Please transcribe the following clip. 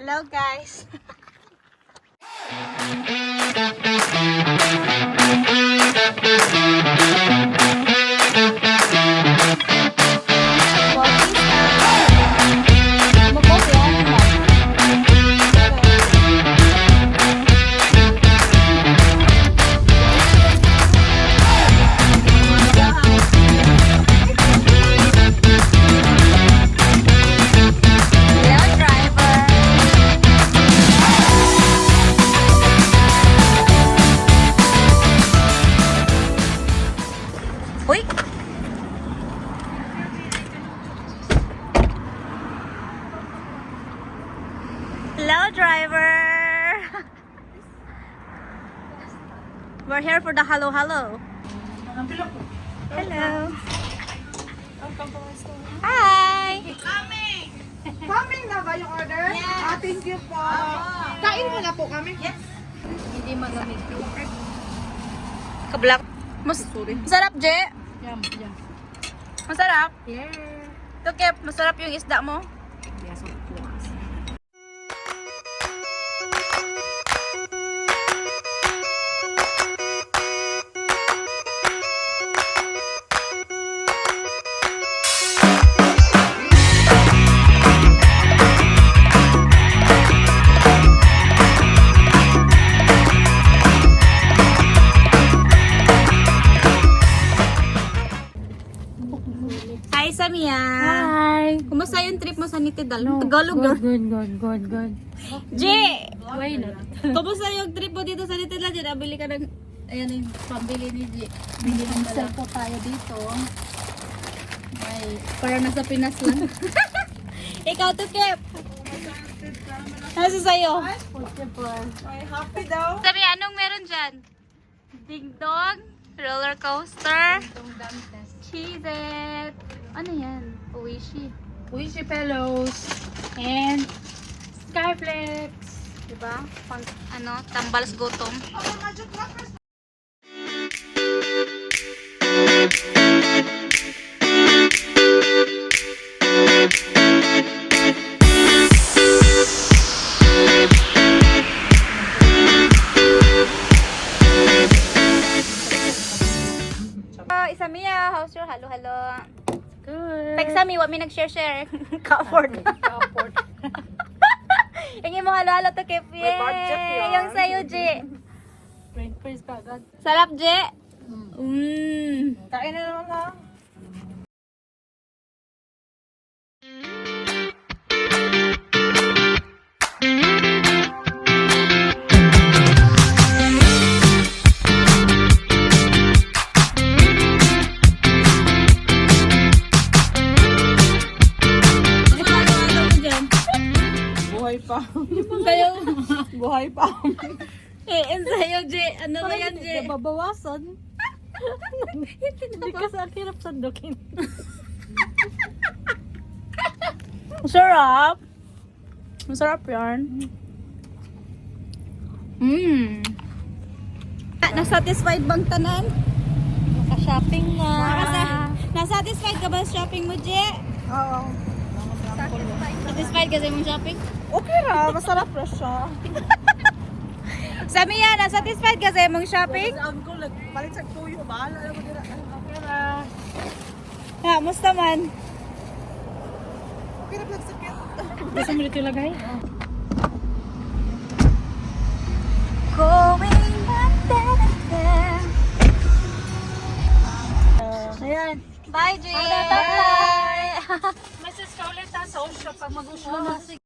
Hello guys. Uy! Hello, driver! We're here for the hello. Hello! Hi! Coming na ba yung order? Yes. Thank you po. Kain mo na po kami. Yes. Hindi malamig. Kablak. Masarap, Je? Yum. Masarap? Yeah. Ito, Kep, masarap yung isda mo? Yes, of course. Hi, Samia! Hi. Kumusta yung trip mo sa Nitidal? Tagalog, girl. Good. Je! Why not? Kumusta yung trip mo dito sa Nitidal? Je, nabili ka ng... Ayan yung pambili ni Je. Bili ng Sell po tayo dito. Ay, para nasa Pinas lang. Ikaw to, Kep. Ano sa'yo? Ay, happy daw. Sabi, anong meron dyan? Ding dong, roller coaster, cheese-it. Ano yan? Oishi. Wishy pillows. And Skyflex. Diba? Pang, ano, tambals gutom. Isamiya, how's your halo? Good. Pegsami, wa mi nag-share. Ka-afford. Ka-afford. Yung mo halo to, Kep. May budget yan. Yung sa'yo, Je. 20 pesos ka agad. Sarap, Je. Kain na naman ha. Ano mo dyan? Buhay pa. Sa'yo. Buhay pa. And sa'yo, Je. Ano ba yan, Je? Nababawasan. Hindi kasi ang hirap sandukin. Masarap. Masarap yan. Na-satisfied bang tanan? Naka-shopping na. Na-satisfied ka ba sa shopping mo, Je? Oo. Satisfied ka sa mong shopping? Okay ra, masarap ra siya. Samia, na-satisfied ka sa mong shopping? Ang ko palit sa tuyo, bahala na mo dira. Okay ra. Ha, musta man? Okay ra pag sakit. Gusto mo dito ilagay? Going back there. Ayan. Bye, Je! Bye! Message ka ulit ha sa shop pag mag-uslo na.